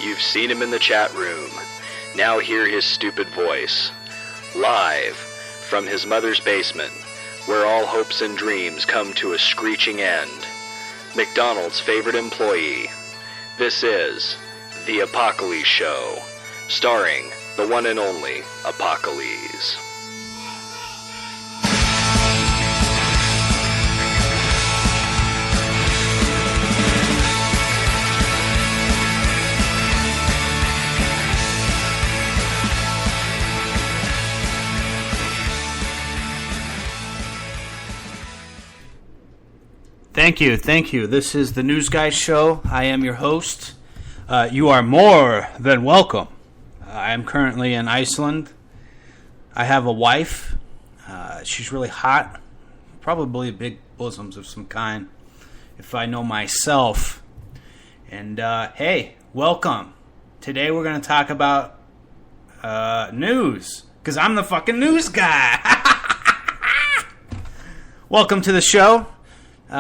You've seen him in the chat room. Now hear his stupid voice. Live from his mother's basement, where all hopes and dreams come to a screeching end. McDonald's favorite employee. This is The Apocalypse Show, starring the one and only Apocalypse. Thank you. This is the Newsguy Show. I am your host. You are more than welcome. I am currently in Iceland. I have a wife. She's really hot. Probably big bosoms of some kind, if I know myself. And, hey, welcome. Today we're going to talk about news, because I'm the fucking news guy. Welcome to the show.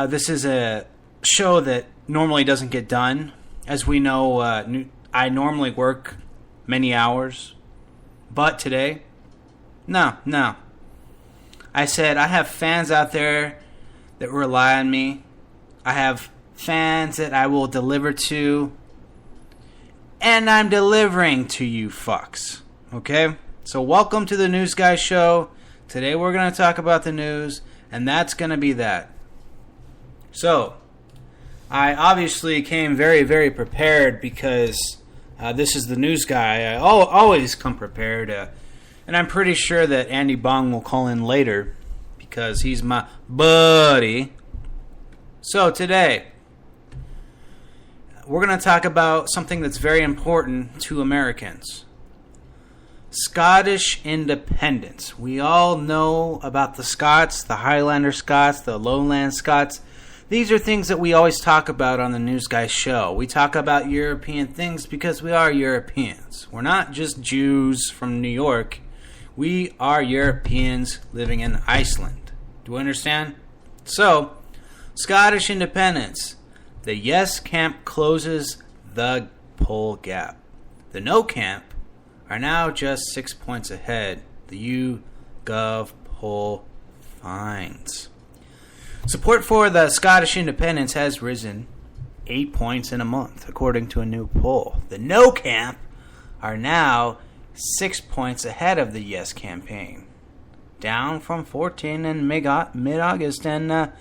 This is a show that normally doesn't get done. As we know, I normally work many hours. But today, no. I said I have fans out there that rely on me. I have fans that I will deliver to. And I'm delivering to you fucks. Okay? So welcome to the News Guy Show. Today we're going to talk about the news. And that's going to be that. So, I obviously came very, very prepared because this is the news guy. I always come prepared. And I'm pretty sure that Andy Bong will call in later because he's my buddy. So, today, we're going to talk about something that's very important to Americans. Scottish independence. We all know about the Scots, the Highlander Scots, the Lowland Scots. These are things that we always talk about on the News Guy Show. We talk about European things because we are Europeans. We're not just Jews from New York. We are Europeans living in Iceland. Do you understand? So, Scottish independence. The yes camp closes the poll gap. The no camp are now just 6 points ahead. The YouGov poll finds. Support for the Scottish independence has risen 8 points in a month, according to a new poll. The no camp are now 6 points ahead of the yes campaign, down from 14 in mid-August and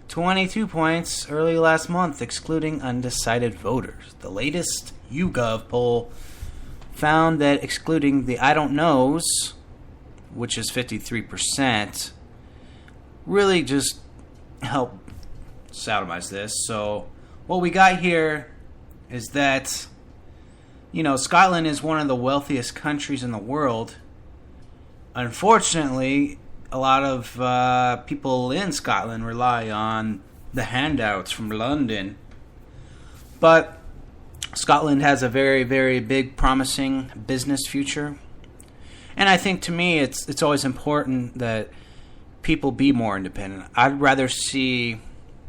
22 points early last month, excluding undecided voters. The latest YouGov poll found that excluding the I don't knows, which is 53%, really just help sodomize this. So what we got here is that, Scotland is one of the wealthiest countries in the world. Unfortunately, a lot of people in Scotland rely on the handouts from London. But Scotland has a very, very big, promising business future. And I think, to me, it's always important that people be more independent. I'd rather see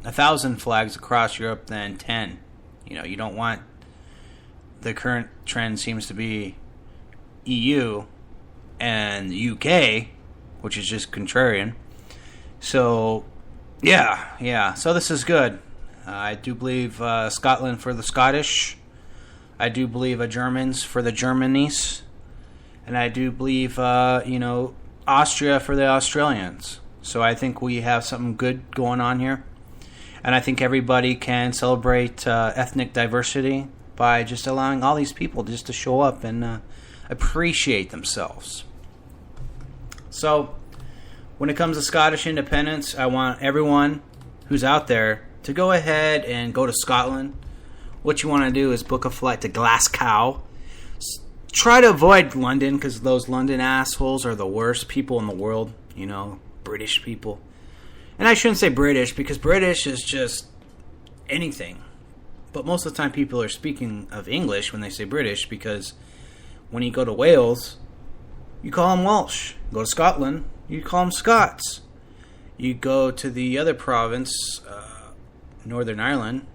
1,000 flags across Europe than 10. You don't want, the current trend seems to be EU and the UK, which is just contrarian. So, yeah. So this is good. I do believe Scotland for the Scottish. I do believe Germans for the Germanies. And I do believe, Austria for the Australians. So I think we have something good going on here. And I think everybody can celebrate ethnic diversity by just allowing all these people just to show up and appreciate themselves. So when it comes to Scottish independence, I want everyone who's out there to go ahead and go to Scotland. What you want to do is book a flight to Glasgow. Try to avoid London, because those London assholes are the worst people in the world. British people. And I shouldn't say British, because British is just anything. But most of the time people are speaking of English when they say British, because when you go to Wales, you call them Welsh. Go to Scotland, you call them Scots. You go to the other province, Northern Ireland,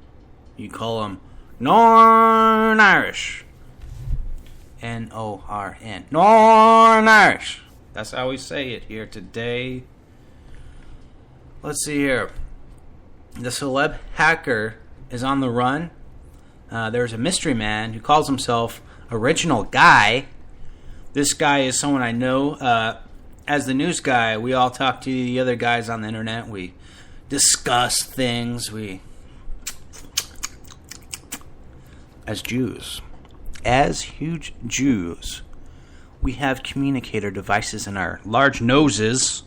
you call them Northern Irish. Norn. Nornish. That's how we say it here today. Let's see here. The celeb hacker is on the run. There's a mystery man who calls himself Original Guy. This guy is someone I know. As the news guy, we all talk to the other guys on the internet. We discuss things. As Jews, as huge Jews, we have communicator devices in our large noses,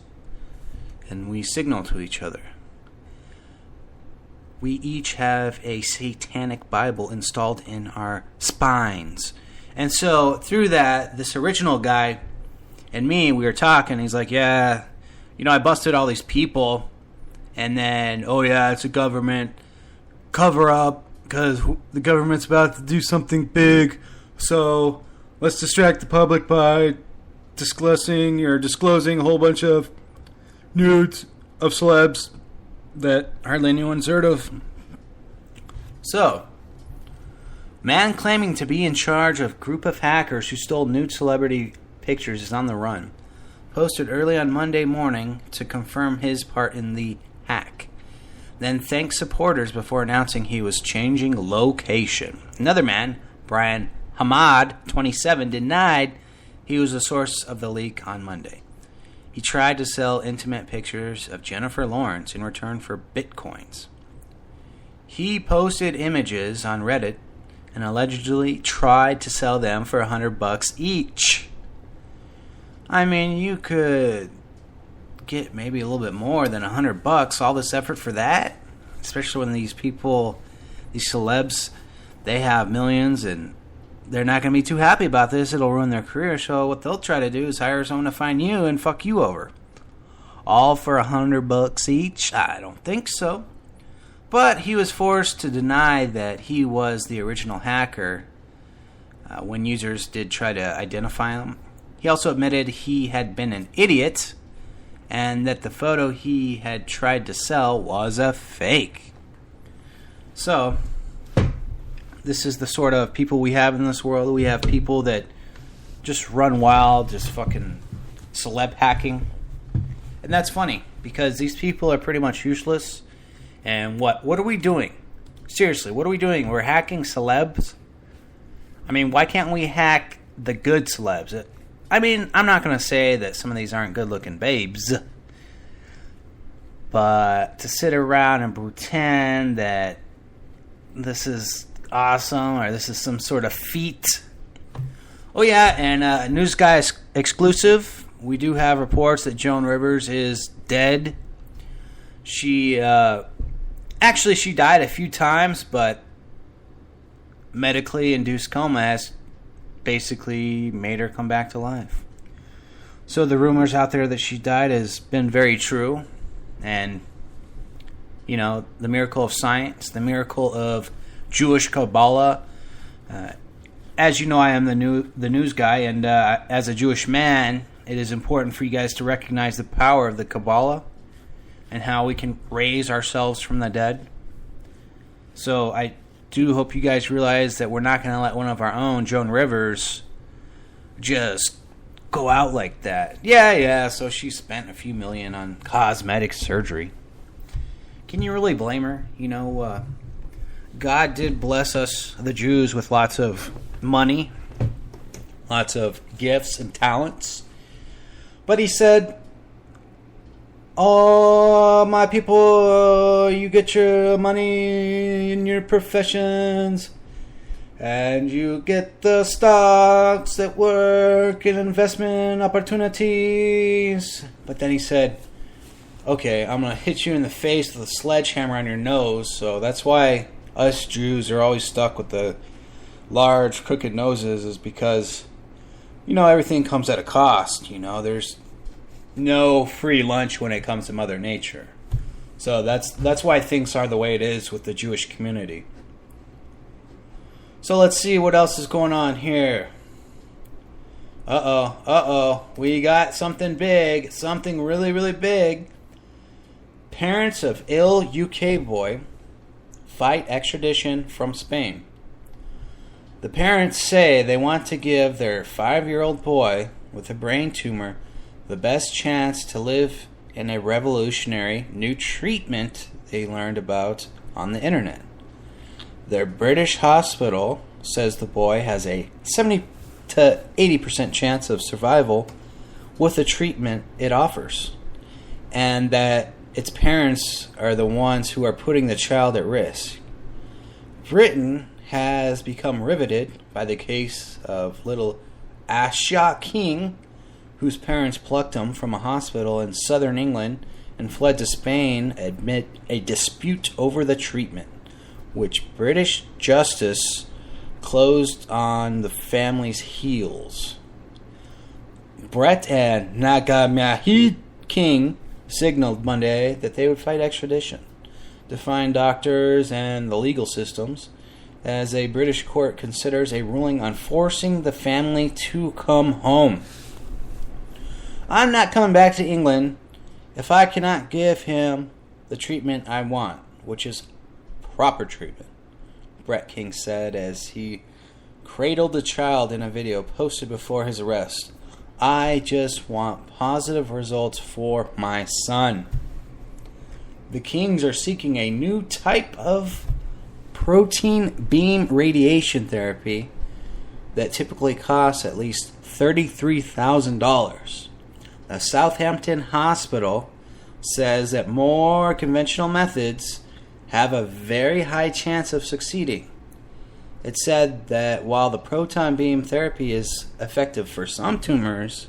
and we signal to each other. We each have a satanic Bible installed in our spines. And so, through that, this Original Guy and me, we were talking. He's like, yeah, I busted all these people. And then, oh yeah, it's a government cover-up because the government's about to do something big. So let's distract the public by disclosing a whole bunch of nudes of celebs that hardly anyone's heard of. So, man claiming to be in charge of group of hackers who stole nude celebrity pictures is on the run. Posted early on Monday morning to confirm his part in the hack. Then thanked supporters before announcing he was changing location. Another man, Brian Hamad, 27, denied he was the source of the leak on Monday. He tried to sell intimate pictures of Jennifer Lawrence in return for bitcoins. He posted images on Reddit and allegedly tried to sell them for $100 each. I mean, you could get maybe a little bit more than $100. All this effort for that, especially when these people, these celebs, they have millions and they're not going to be too happy about this. It'll ruin their career. So what they'll try to do is hire someone to find you and fuck you over. All for $100 each? I don't think so. But he was forced to deny that he was the original hacker when users did try to identify him. He also admitted he had been an idiot and that the photo he had tried to sell was a fake. So, this is the sort of people we have in this world. We have people that just run wild, just fucking celeb hacking. And that's funny, because these people are pretty much useless. And what are we doing? Seriously, what are we doing? We're hacking celebs? I mean, why can't we hack the good celebs? I mean, I'm not going to say that some of these aren't good-looking babes. But to sit around and pretend that this is awesome or this is some sort of feat. Oh, yeah, and Newsguy exclusive. We do have reports that Joan Rivers is dead. She died a few times, but medically induced coma has basically made her come back to life. So the rumors out there that she died has been very true. And, the miracle of science, the miracle of Jewish Kabbalah. As you know, I am the news guy, and as a Jewish man, it is important for you guys to recognize the power of the Kabbalah and how we can raise ourselves from the dead. So I do hope you guys realize that we're not going to let one of our own, Joan Rivers, just go out like that. Yeah, so she spent a few million on cosmetic surgery. Can you really blame her? God did bless us, the Jews, with lots of money, lots of gifts and talents. But he said, oh, my people, you get your money in your professions, and you get the stocks that work and investment opportunities. But then he said, okay, I'm going to hit you in the face with a sledgehammer on your nose. So that's why us Jews are always stuck with the large crooked noses, is because, everything comes at a cost. There's no free lunch when it comes to Mother Nature. So that's why things are the way it is with the Jewish community. So let's see what else is going on here. Uh-oh. We got something big. Something really, really big. Parents of ill UK boy fight extradition from Spain. The parents say they want to give their 5-year-old boy with a brain tumor the best chance to live in a revolutionary new treatment they learned about on the internet. Their British hospital says the boy has a 70 to 80% chance of survival with the treatment it offers, and that its parents are the ones who are putting the child at risk. Britain has become riveted by the case of little Asha King, whose parents plucked him from a hospital in southern England and fled to Spain amid a dispute over the treatment, which British justice closed on the family's heels. Brett and Nagamahid King signaled Monday that they would fight extradition, defying doctors and the legal systems, as a British court considers a ruling on forcing the family to come home. I'm not coming back to England if I cannot give him the treatment I want, which is proper treatment, Brett King said as he cradled the child in a video posted before his arrest. I just want positive results for my son. The Kings are seeking a new type of proton beam radiation therapy that typically costs at least $33,000. The Southampton Hospital says that more conventional methods have a very high chance of succeeding. It said that while the proton beam therapy is effective for some tumors,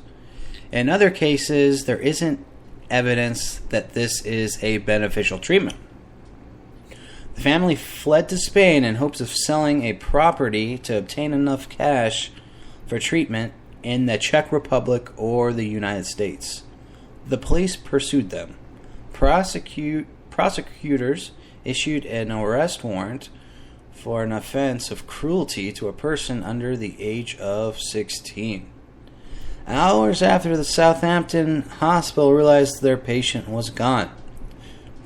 in other cases there isn't evidence that this is a beneficial treatment. The family fled to Spain in hopes of selling a property to obtain enough cash for treatment in the Czech Republic or the United States. The police pursued them. Prosecutors issued an arrest warrant for an offense of cruelty to a person under the age of 16. Hours after the Southampton hospital realized their patient was gone,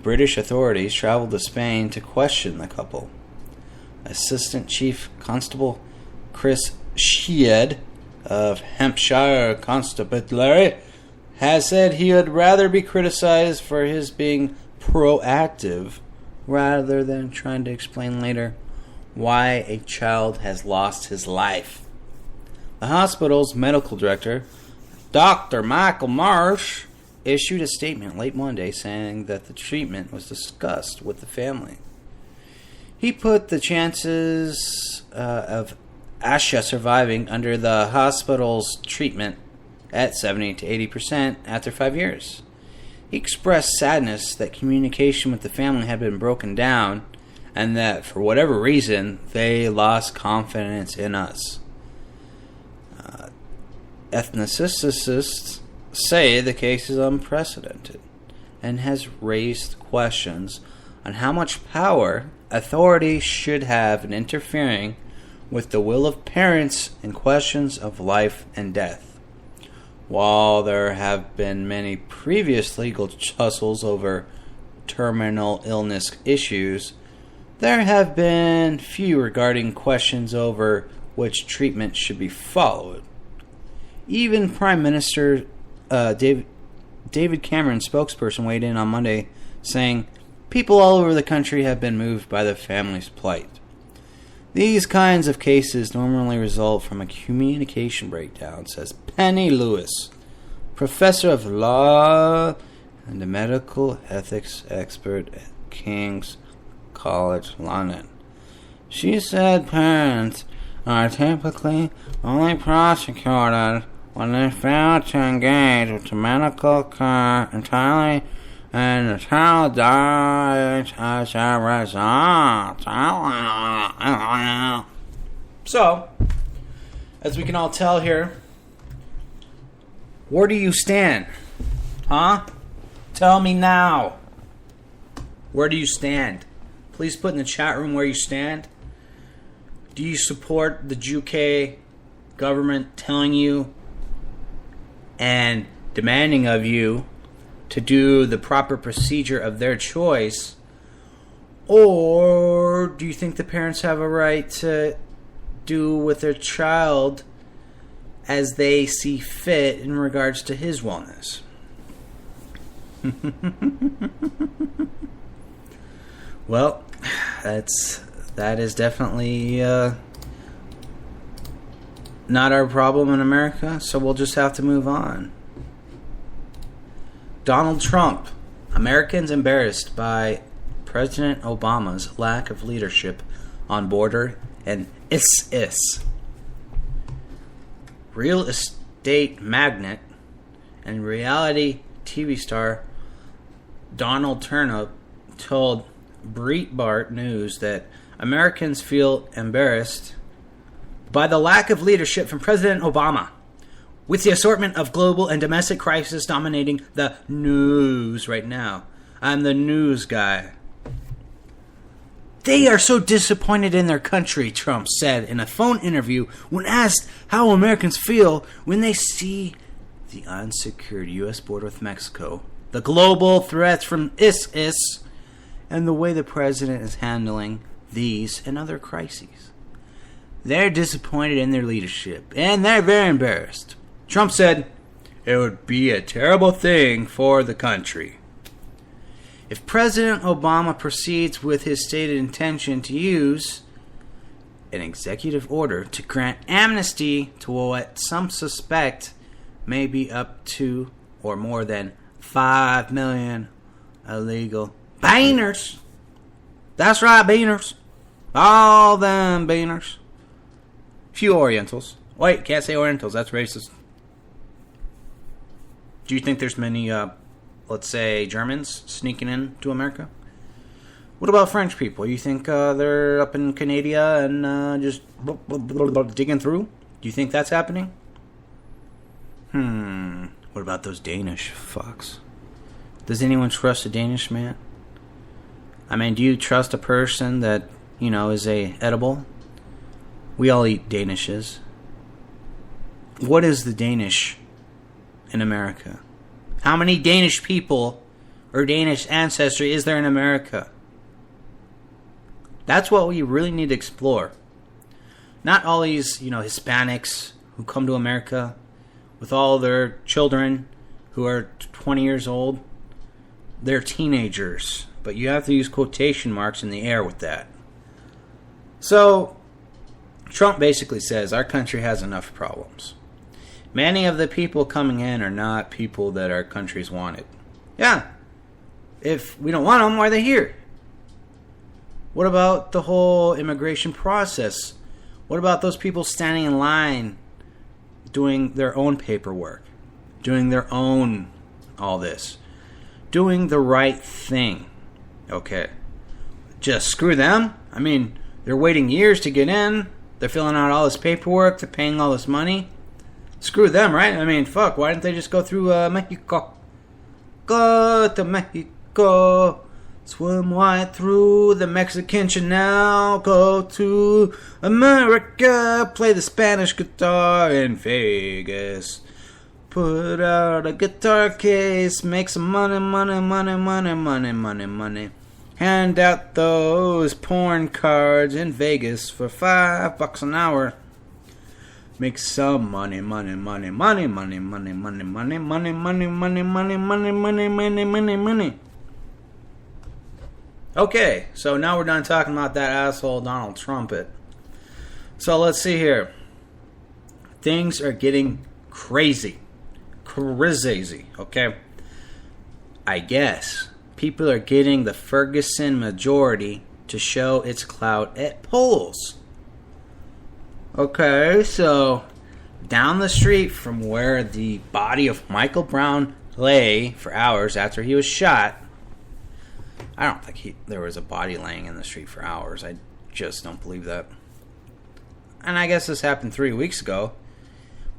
British authorities traveled to Spain to question the couple. Assistant Chief Constable Chris Sheed of Hampshire Constabulary has said he would rather be criticized for his being proactive rather than trying to explain later why a child has lost his life. The hospital's medical director, Dr. Michael Marsh, issued a statement late Monday saying that the treatment was discussed with the family. He put the chances of Asha surviving under the hospital's treatment at 70 to 80% after 5 years. He expressed sadness that communication with the family had been broken down and that, for whatever reason, they lost confidence in us. Ethnicists say the case is unprecedented and has raised questions on how much power authorities should have in interfering with the will of parents in questions of life and death. While there have been many previous legal tussles over terminal illness issues, there have been few regarding questions over which treatment should be followed. Even Prime Minister David Cameron's spokesperson weighed in on Monday, saying, "People all over the country have been moved by the family's plight. These kinds of cases normally result from a communication breakdown," says Penny Lewis, professor of law and a medical ethics expert at King's College London. She said parents are typically only prosecuted when they fail to engage with the medical care entirely and the child dies as a result. So, as we can all tell here, where do you stand? Huh? Tell me now. Where do you stand? Please put in the chat room where you stand. Do you support the UK government telling you and demanding of you to do the proper procedure of their choice? Or do you think the parents have a right to do with their child as they see fit in regards to his wellness. Well, that is definitely not our problem in America, so we'll just have to move on. Donald Trump. Americans embarrassed by President Obama's lack of leadership on border and ISIS. Real estate magnate and reality TV star Donald Trump told Breitbart News that Americans feel embarrassed by the lack of leadership from President Obama, with the assortment of global and domestic crises dominating the news right now. I'm the news guy. They are so disappointed in their country, Trump said in a phone interview when asked how Americans feel when they see the unsecured U.S. border with Mexico, the global threats from ISIS, and the way the president is handling these and other crises. They're disappointed in their leadership, and they're very embarrassed. Trump said, "It would be a terrible thing for the country if President Obama proceeds with his stated intention to use an executive order to grant amnesty to what some suspect may be up to or more than 5 million illegal beaners." That's right, beaners. All them beaners. Few Orientals. Wait, can't say Orientals. That's racist. Do you think there's many, let's say, Germans sneaking in to America? What about French people? You think they're up in Canada and just digging through? Do you think that's happening? What about those Danish fucks? Does anyone trust a Danish man? I mean, do you trust a person that, is a edible? We all eat Danishes. What is the Danish in America? How many Danish people or Danish ancestry is there in America? That's what we really need to explore. Not all these, Hispanics who come to America with all their children who are 20 years old. They're teenagers, but you have to use quotation marks in the air with that. So, Trump basically says our country has enough problems. Many of the people coming in are not people that our country's wanted. Yeah. If we don't want them, why are they here? What about the whole immigration process? What about those people standing in line doing their own paperwork? Doing their own all this? Doing the right thing? Okay. Just screw them? I mean, they're waiting years to get in. They're filling out all this paperwork. They're paying all this money. Screw them, right? I mean, fuck. Why didn't they just go through Mexico? Go to Mexico. Swim right through the Mexican Channel. Go to America. Play the Spanish guitar in Vegas. Put out a guitar case. Make some money, money, money, money, money, money, money. Hand out those porn cards in Vegas for $5 an hour. Make some money, money, money, money, money, money, money, money, money, money, money, money, money, money, money, money, money. Okay, so now we're done talking about that asshole Donald Trump. So let's see here. Things are getting crazy. Crazy, okay? I guess people are getting the Ferguson majority to show its clout at polls. Okay, so down the street from where the body of Michael Brown lay for hours after he was shot, I don't think there was a body laying in the street for hours. I just don't believe that. And I guess this happened 3 weeks ago,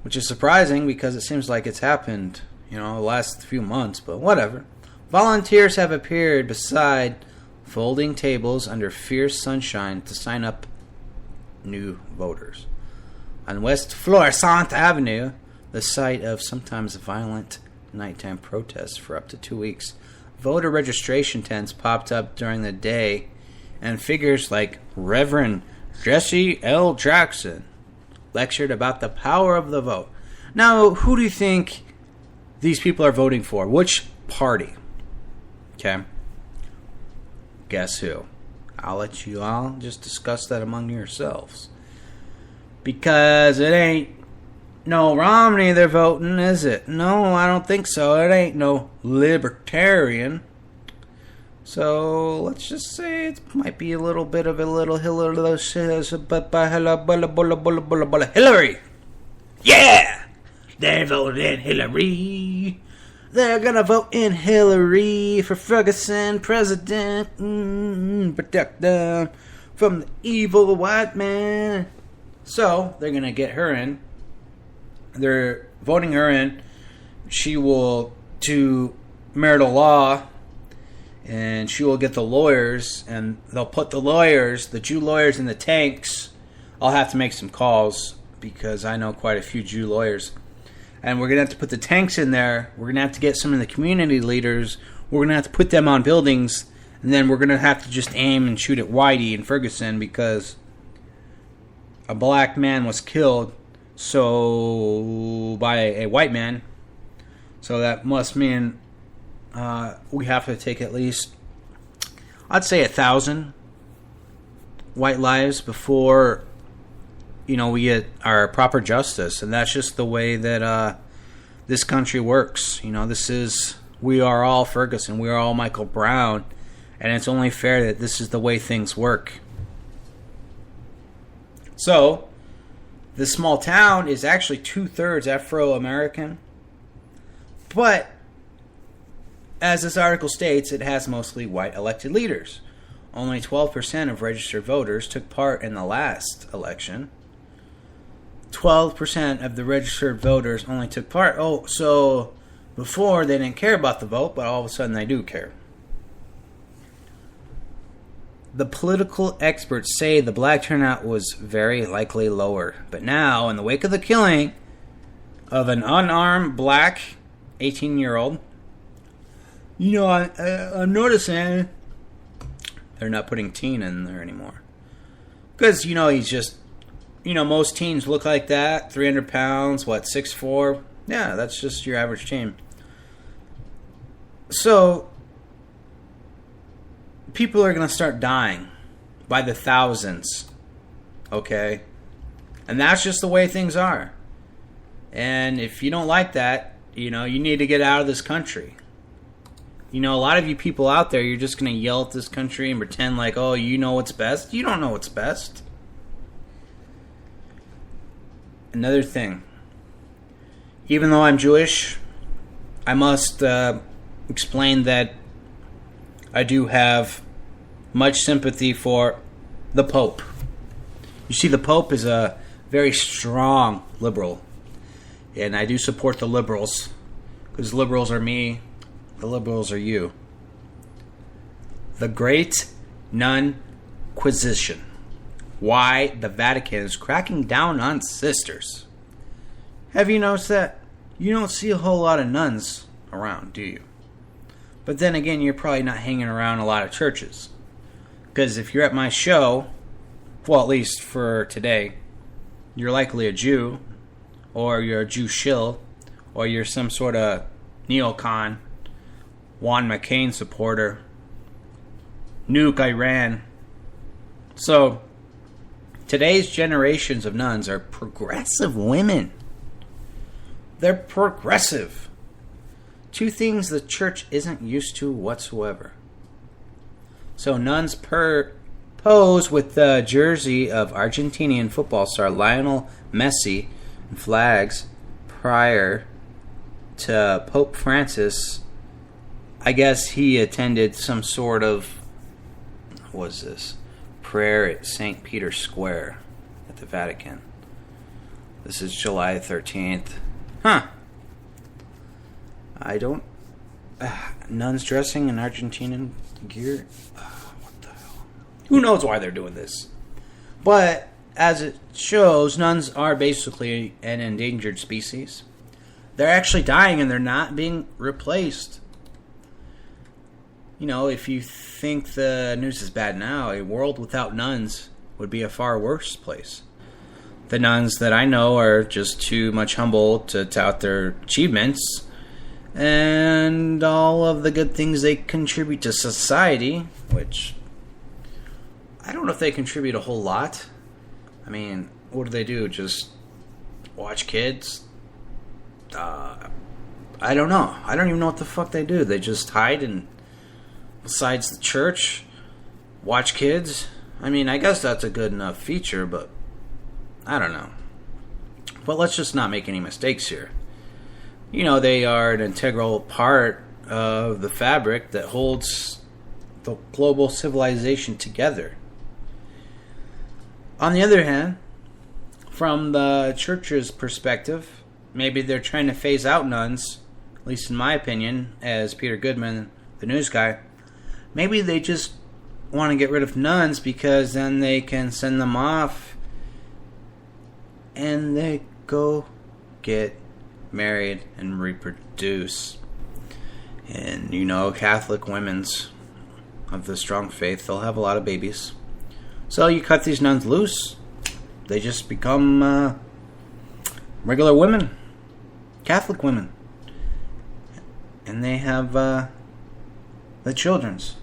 which is surprising because it seems like it's happened, the last few months, but whatever. Volunteers have appeared beside folding tables under fierce sunshine to sign up new voters. On West Florissant Avenue, the site of sometimes violent nighttime protests for up to 2 weeks, voter registration tents popped up during the day, and figures like Reverend Jesse L. Jackson lectured about the power of the vote. Now, who do you think these people are voting for? Which party? Okay. Guess who? I'll let you all just discuss that among yourselves. Because it ain't no Romney they're voting, is it? No, I don't think so. It ain't no libertarian. So let's just say it might be a little bit of a little Hillary. Yeah! They're voting Hillary. They're gonna vote in Hillary for Ferguson president. Protect them from the evil white man. So they're gonna get her in. They're voting her in. She will do marital law, and she will get the lawyers, and they'll put the lawyers, the Jew lawyers, in the tanks. I'll have to make some calls because I know quite a few Jew lawyers. And we're going to have to put the tanks in there. We're going to have to get some of the community leaders. We're going to have to put them on buildings. And then we're going to have to just aim and shoot at Whitey in Ferguson because a black man was killed by a white man. So that must mean we have to take at least, I'd say, 1,000 white lives before we get our proper justice. And that's just the way that this country works. We are all Ferguson. We are all Michael Brown. And it's only fair that this is the way things work. So, this small town is actually 2/3 Afro-American. But, as this article states, it has mostly white elected leaders. Only 12% of registered voters took part in the last election. 12% of the registered voters only took part. Oh, so before they didn't care about the vote, but all of a sudden they do care. The political experts say the black turnout was very likely lower. But now, in the wake of the killing of an unarmed black 18-year-old, I'm noticing they're not putting teen in there anymore. Because, he's just, most teens look like that. 300 pounds, 6'4"? Yeah, that's just your average teen. So, people are going to start dying by the thousands. Okay? And that's just the way things are. And if you don't like that, you need to get out of this country. A lot of you people out there, you're just going to yell at this country and pretend like, oh, you know what's best. You don't know what's best. Another thing. Even though I'm Jewish, I must explain that I do have much sympathy for the Pope. You see, the Pope is a very strong liberal. And I do support the liberals. Because liberals are me. The liberals are you. The Great Nunquisition. Why the Vatican is cracking down on sisters. Have you noticed that? You don't see a whole lot of nuns around, do you? But then again, you're probably not hanging around a lot of churches. Because if you're at my show, well, at least for today, you're likely a Jew, or you're a Jew shill, or you're some sort of neocon, Juan McCain supporter, nuke Iran. So, today's generations of nuns are progressive women. They're progressive. Two things the church isn't used to whatsoever. So nuns pose with the jersey of Argentinian football star Lionel Messi and flags prior to Pope Francis. I guess he attended some sort of, prayer at St. Peter's Square at the Vatican. This is July 13th. I don't... nuns dressing in Argentinian gear? What the hell? Who knows why they're doing this? But, as it shows, nuns are basically an endangered species. They're actually dying and they're not being replaced. If you think the news is bad now, a world without nuns would be a far worse place. The nuns that I know are just too much humble to tout their achievements and all of the good things they contribute to society, which I don't know if they contribute a whole lot. I mean, what do they do? Just watch kids? I don't know. I don't even know what the fuck they do. They just hide and, besides the church, watch kids. I mean, I guess that's a good enough feature, but I don't know. But let's just not make any mistakes here. You know, they are an integral part of the fabric that holds the global civilization together. On the other hand, from the church's perspective, maybe they're trying to phase out nuns, at least in my opinion, as Peter Goodman, the news guy. Maybe they just want to get rid of nuns because then they can send them off and they go get married and reproduce. And you know, Catholic women's of the strong faith, they'll have a lot of babies. So you cut these nuns loose, they just become regular women, Catholic women, and they have the children's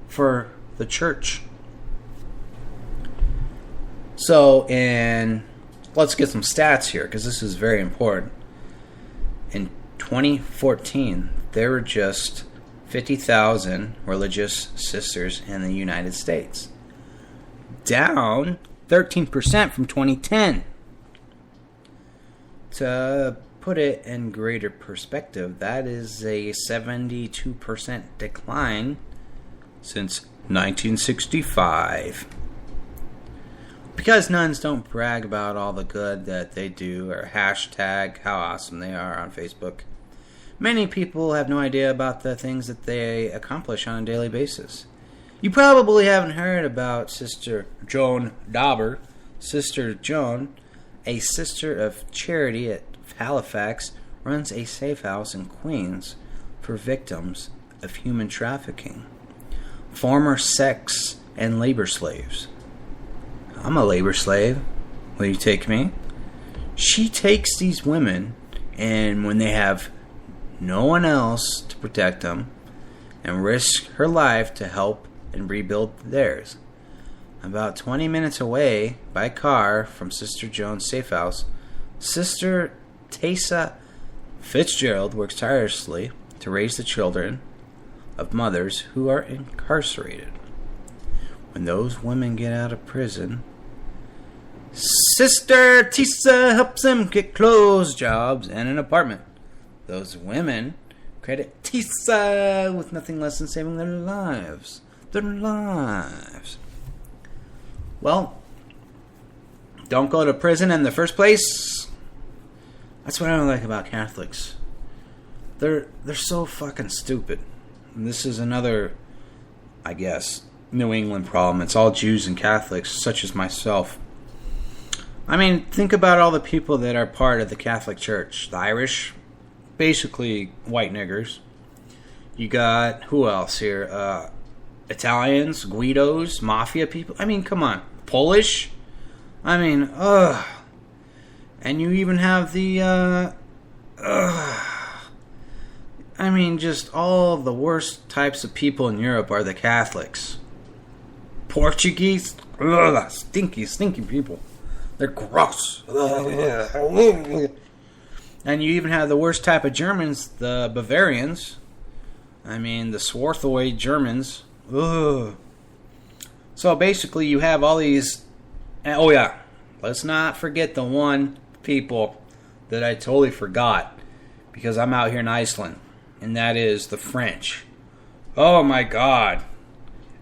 for the church. So, and let's get some stats here, because this is very important. In 2014, there were just 50,000 religious sisters in the United States. Down 13% from 2010. To put it in greater perspective, that is a 72% decline since 1965. Because nuns don't brag about all the good that they do or hashtag how awesome they are on Facebook, many people have no idea about the things that they accomplish on a daily basis. You probably haven't heard about Sister Joan Dauber. Sister Joan, a sister of charity at Halifax, runs a safe house in Queens for victims of human trafficking, former sex and labor slaves. I'm a labor slave. Will you take me? She takes these women, and when they have no one else to protect them, and risk her life to help and rebuild theirs. About 20 minutes away by car from Sister Joan's safe house, Sister Tessa Fitzgerald works tirelessly to raise the children of mothers who are incarcerated. When those women get out of prison, Sister Tessa helps them get clothes, jobs, and an apartment. Those women credit Tessa with nothing less than saving their lives. Their lives. Well, don't go to prison in the first place. That's what I don't like about Catholics. They're so fucking stupid. And this is another, I guess, New England problem. It's all Jews and Catholics, such as myself. I mean, think about all the people that are part of the Catholic Church. The Irish, basically white niggers. You got, who else here? Italians, Guidos, Mafia people. I mean, come on. Polish? I mean, ugh. And you even have the, I mean, just all the worst types of people in Europe are the Catholics. Portuguese? Ugh, stinky people. They're gross. And you even have the worst type of Germans, the Bavarians. I mean, the Swarthoid Germans. Ugh. So basically, you have all these. Oh yeah, let's not forget the one people that I totally forgot because I'm out here in Iceland, and that is the French. Oh my God!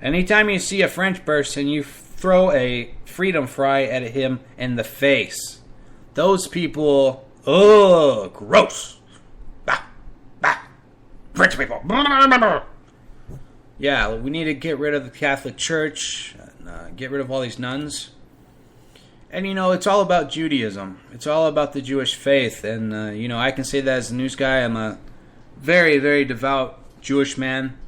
Anytime you see a French person, you throw a freedom fry at him in the face. Those people, oh, gross. Bah, bah. French people. Yeah, we need to get rid of the Catholic Church, get rid of all these nuns. And, you know, it's all about Judaism. It's all about the Jewish faith. And, you know, I can say that as a news guy. I'm a very, very devout Jewish man.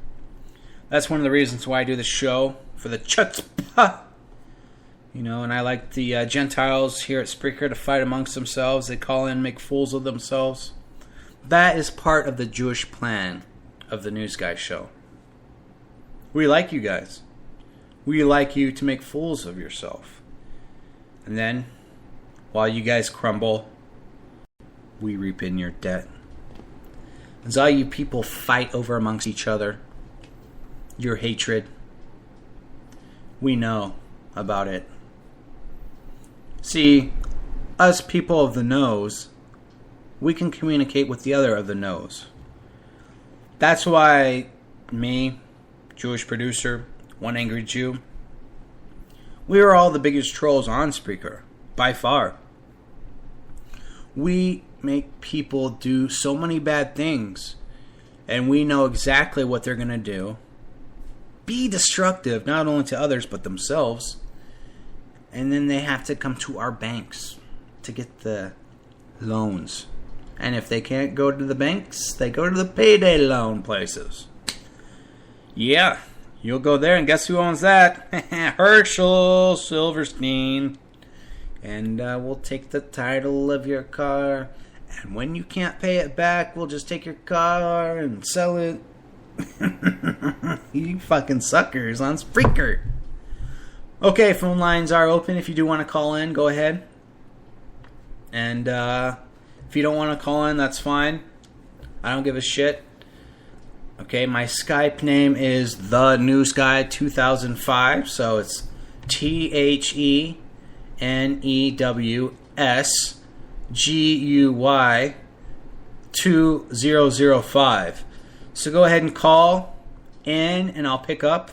That's one of the reasons why I do the show, for the chutzpah. And I like the Gentiles here at Spreaker to fight amongst themselves. They call in, make fools of themselves. That is part of the Jewish plan of the Newsguy show. We like you guys. We like you to make fools of yourself. And then, while you guys crumble, we reap in your debt. As all you people fight over amongst each other, your hatred, we know about it. See, us people of the nose, we can communicate with the other of the nose. That's why me, Jewish producer, One Angry Jew, we are all the biggest trolls on Spreaker, by far. We make people do so many bad things, and we know exactly what they're going to do. Be destructive, not only to others, but themselves. And then they have to come to our banks to get the loans. And if they can't go to the banks, they go to the payday loan places. Yeah, you'll go there, and guess who owns that? Herschel Silverstein. And we'll take the title of your car. And when you can't pay it back, we'll just take your car and sell it. You fucking suckers on Spreaker. Okay, phone lines are open. If you do want to call in, go ahead. And if you don't want to call in, that's fine. I don't give a shit. Okay, my Skype name is The Newsguy 2005. So it's TheNewsGuy 2005. So go ahead and call in and I'll pick up.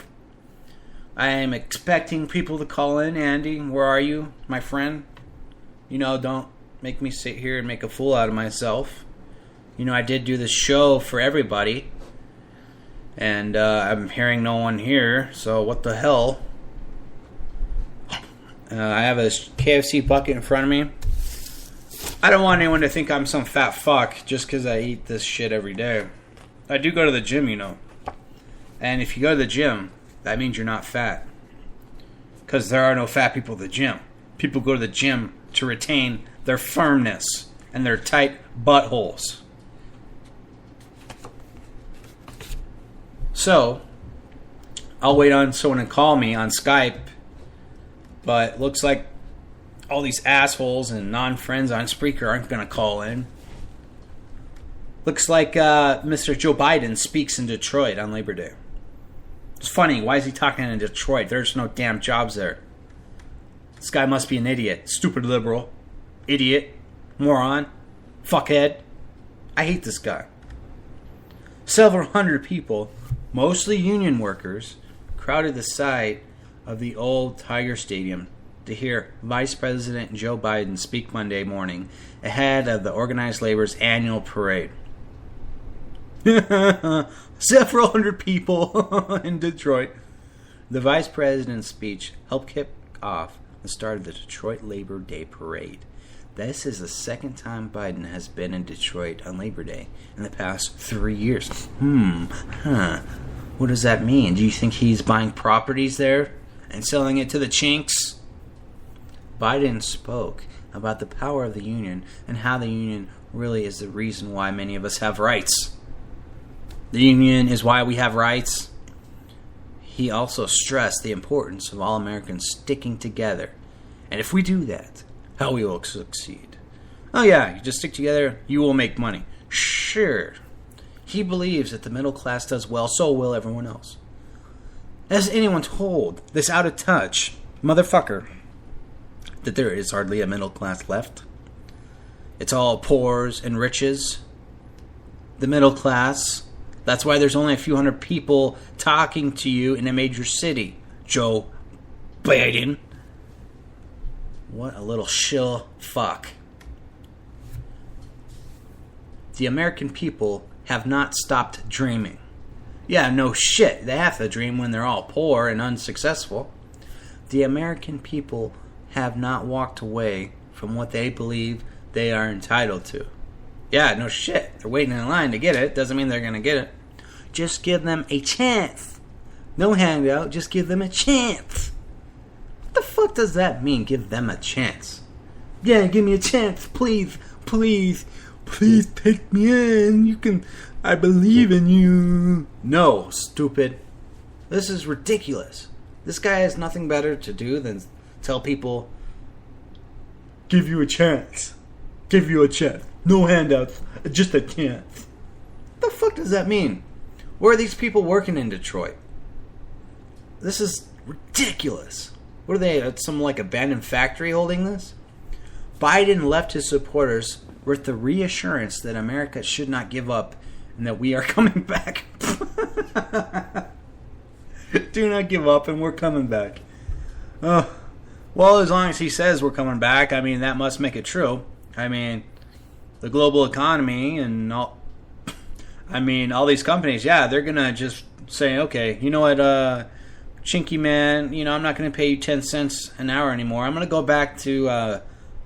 I am expecting people to call in. Andy, where are you, my friend? Don't make me sit here and make a fool out of myself. I did do this show for everybody. And I'm hearing no one here, so what the hell? I have a KFC bucket in front of me. I don't want anyone to think I'm some fat fuck just because I eat this shit every day. I do go to the gym, And if you go to the gym, that means you're not fat. Because there are no fat people at the gym. People go to the gym to retain their firmness and their tight buttholes. So, I'll wait on someone to call me on Skype. But looks like all these assholes and non-friends on Spreaker aren't going to call in. Looks like Mr. Joe Biden speaks in Detroit on Labor Day. It's funny. Why is he talking in Detroit? There's no damn jobs there. This guy must be an idiot. Stupid liberal. Idiot. Moron. Fuckhead. I hate this guy. Several hundred people, mostly union workers, crowded the site of the old Tiger Stadium to hear Vice President Joe Biden speak Monday morning ahead of the organized labor's annual parade. Several hundred people in Detroit. The Vice President's speech helped kick off the start of the Detroit Labor Day Parade. This is the second time Biden has been in Detroit on Labor Day in the past 3 years. What does that mean? Do you think he's buying properties there and selling it to the chinks? Biden spoke about the power of the union and how the union really is the reason why many of us have rights. The union is why we have rights. He also stressed the importance of all Americans sticking together. And if we do that, how we will succeed. Oh yeah, you just stick together, you will make money. Sure. He believes that the middle class does well, so will everyone else. Has anyone told this out of touch motherfucker that there is hardly a middle class left? It's all poors and riches. The middle class. That's why there's only a few hundred people talking to you in a major city, Joe Biden. What a little shill fuck. The American people have not stopped dreaming. Yeah, no shit. They have to dream when they're all poor and unsuccessful. The American people have not walked away from what they believe they are entitled to. Yeah, no shit. They're waiting in line to get it. Doesn't mean they're going to get it. Just give them a chance. No handout. Just give them a chance. What the fuck? fuck does that mean, give them a chance? Yeah, give me a chance, please, please, please take me in. You can, I believe in you. No, stupid. This is ridiculous. This guy has nothing better to do than tell people, give you a chance. Give you a chance. No handouts, just a chance. What the fuck does that mean? Where are these people working in Detroit? This is ridiculous. What are they, at some like abandoned factory holding this? Biden left his supporters with the reassurance that America should not give up and that we are coming back. Do not give up and we're coming back. Oh, well, as long as he says we're coming back, I mean, that must make it true. I mean, the global economy and all, I mean, all these companies, yeah, they're going to just say, okay, you know what, Chinky man, you know, I'm not going to pay you 10 cents an hour anymore. I'm going to go back to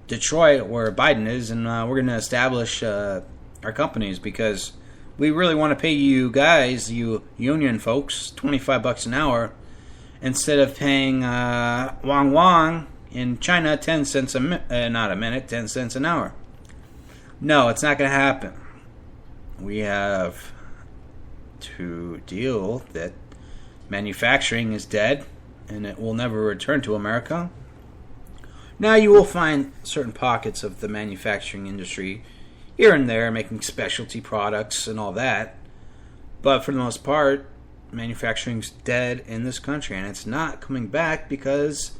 Detroit where Biden is, and we're going to establish our companies because we really want to pay you guys, you union folks, $25 an hour instead of paying Wang Wang in China 10 cents not a minute, 10 cents an hour. No, it's not going to happen. We have to deal that manufacturing is dead and it will never return to America. Now you will find certain pockets of the manufacturing industry here and there making specialty products and all that. But for the most part, manufacturing's dead in this country and it's not coming back because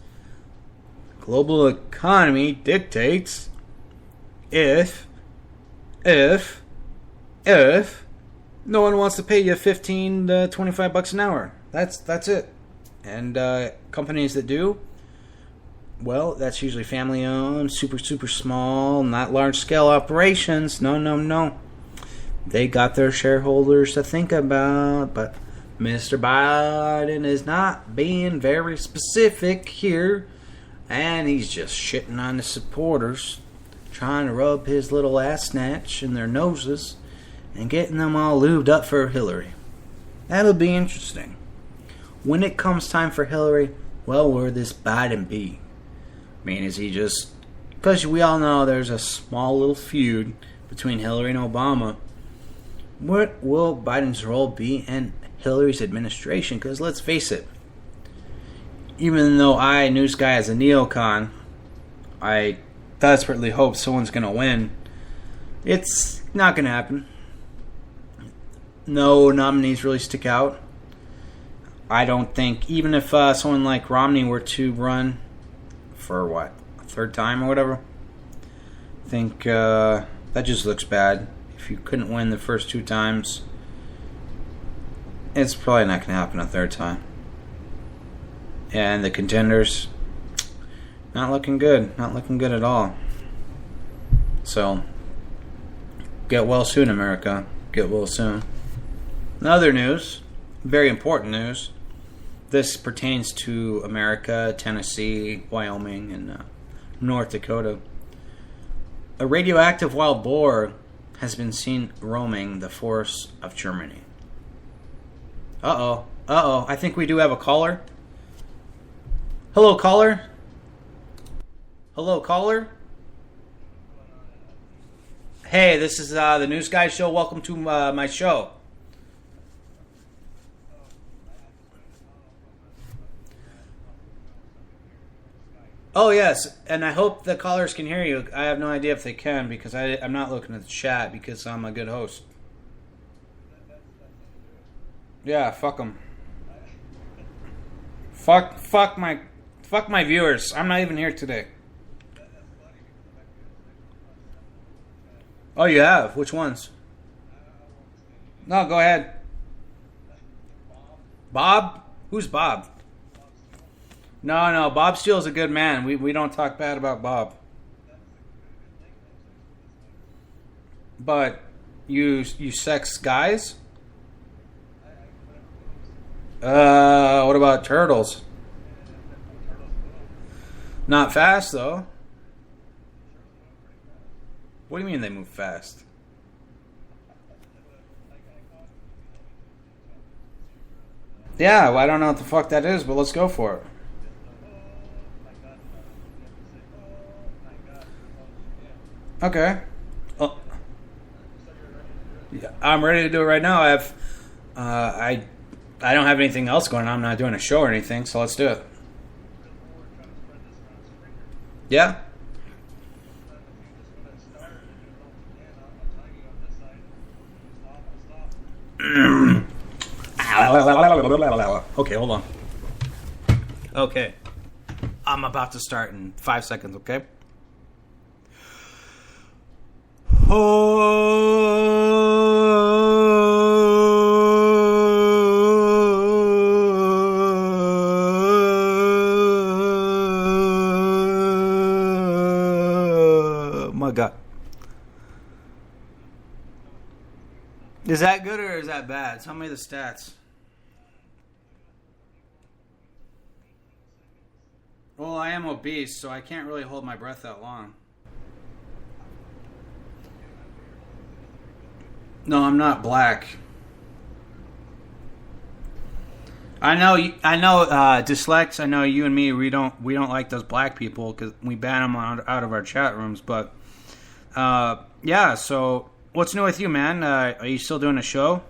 global economy dictates if no one wants to pay you 15 to 25 bucks an hour. That's it. And companies that do, well, that's usually family owned, super small, not large scale operations. No. They got their shareholders to think about, but Mr. Biden is not being very specific here, and he's just shitting on the supporters, trying to rub his little ass snatch in their noses and getting them all lubed up for Hillary. That'll be interesting. When it comes time for Hillary, well, where this Biden be? I mean, is he just... Because we all know there's a small little feud between Hillary and Obama. What will Biden's role be in Hillary's administration? Because let's face it, even though I, Newsguy, as a neocon, I desperately hope someone's going to win, it's not going to happen. No nominees really stick out. I don't think, even if someone like Romney were to run for what, a third time or whatever, I think that just looks bad. If you couldn't win the first 2 times, it's probably not going to happen a third time. And the contenders, not looking good. Not looking good at all. So, get well soon, America. Get well soon. Other news, very important news. This pertains to America, Tennessee, Wyoming, and North Dakota. A radioactive wild boar has been seen roaming the forests of Germany. Uh-oh. I think we do have a caller. Hello, caller. Hey, this is the Newsguy Show. Welcome to my show. Oh, yes, and I hope the callers can hear you. I have no idea if they can because I'm not looking at the chat because I'm a good host. Yeah, fuck them. Fuck my viewers. I'm not even here today. Oh, you have? Which ones? No, go ahead. Bob? Who's Bob? No, Bob Steele's a good man. We don't talk bad about Bob. But you sex guys? What about turtles? Not fast, though. What do you mean they move fast? Yeah, well, I don't know what the fuck that is, but let's go for it. Okay. Oh. Yeah, I'm ready to do it right now. I don't have anything else going on. I'm not doing a show or anything, so let's do it. Yeah. Okay, hold on. Okay. I'm about to start in 5 seconds, okay? Oh my God. Is that good or is that bad? Tell me the stats. Well, I am obese, so I can't really hold my breath that long. No, I'm not black. I know, Dyslex. I know you and me. We don't like those black people because we ban them out of our chat rooms. But yeah. So, what's new with you, man? Are you still doing a show?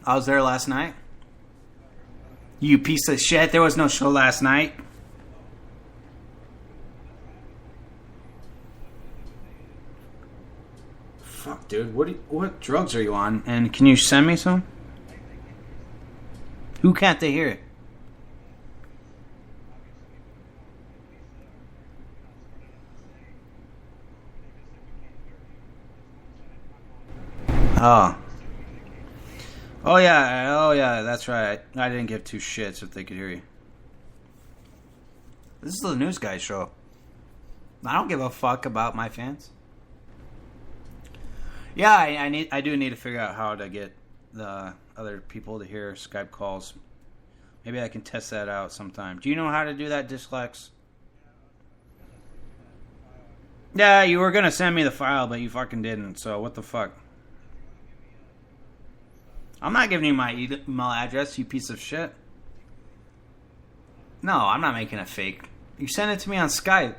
I was there last night. You piece of shit! There was no show last night. Fuck, dude. What drugs are you on? And can you send me some? Who can't they hear it? Oh. Oh yeah, that's right. I didn't give two shits if they could hear you. This is the Newsguy Show. I don't give a fuck about my fans. Yeah, I do need to figure out how to get the other people to hear Skype calls. Maybe I can test that out sometime. Do you know how to do that, Dyslex? Yeah, you were gonna send me the file, but you fucking didn't. So what the fuck? I'm not giving you my email address, you piece of shit. No, I'm not making it fake. You sent it to me on Skype.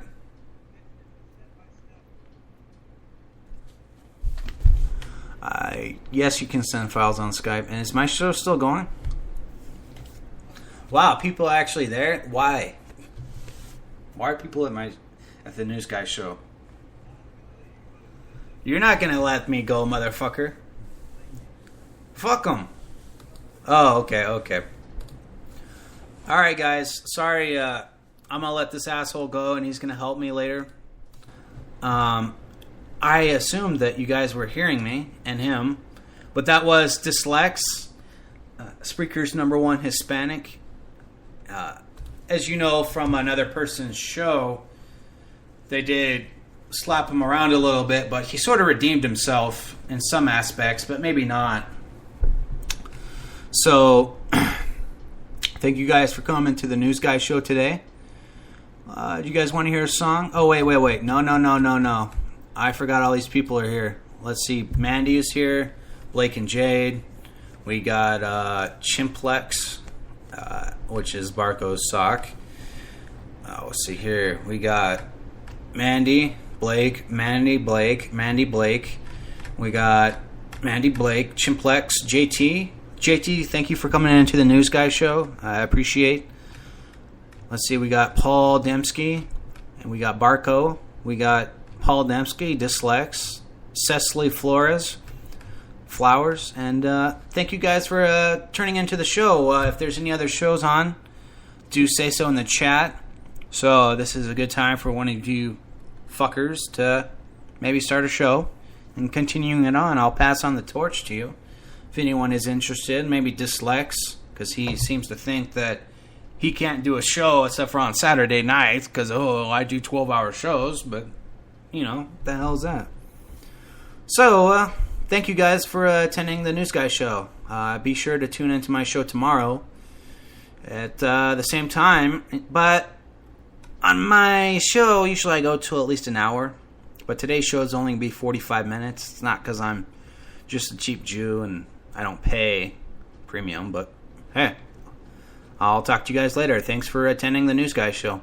Yes, you can send files on Skype. And is my show still going? Wow, people are actually there? Why? Why are people at the Newsguy Show? You're not gonna let me go, motherfucker. Fuck them. Oh, okay. Alright, guys. Sorry, I'm gonna let this asshole go and he's gonna help me later. I assumed that you guys were hearing me and him, but that was Dyslex, Spreaker's #1 Hispanic. As you know from another person's show, they did slap him around a little bit, but he sort of redeemed himself in some aspects, but maybe not. So, thank you guys for coming to the Newsguy Show today. Do you guys want to hear a song? Oh, wait. No. I forgot all these people are here. Let's see. Mandy is here. Blake and Jade. We got Chimplex, which is Barco's sock. Let's see here. We got Mandy, Blake. We got Mandy, Blake, Chimplex, JT. JT, thank you for coming into the Newsguy Show. I appreciate. Let's see. We got Paul Dembski. And we got Barco. We got Paul Dembski, Dyslex, Cecily Flowers, and thank you guys for turning into the show. If there's any other shows on, do say so in the chat. So this is a good time for one of you fuckers to maybe start a show and continuing it on. I'll pass on the torch to you if anyone is interested. Maybe Dyslex, because he seems to think that he can't do a show except for on Saturday nights because I do 12-hour shows, but. You know, what the hell is that? So, thank you guys for attending the Newsguy Show. Be sure to tune into my show tomorrow at the same time. But on my show, usually I go to at least an hour. But today's show is only going to be 45 minutes. It's not because I'm just a cheap Jew and I don't pay premium. But, hey, I'll talk to you guys later. Thanks for attending the Newsguy Show.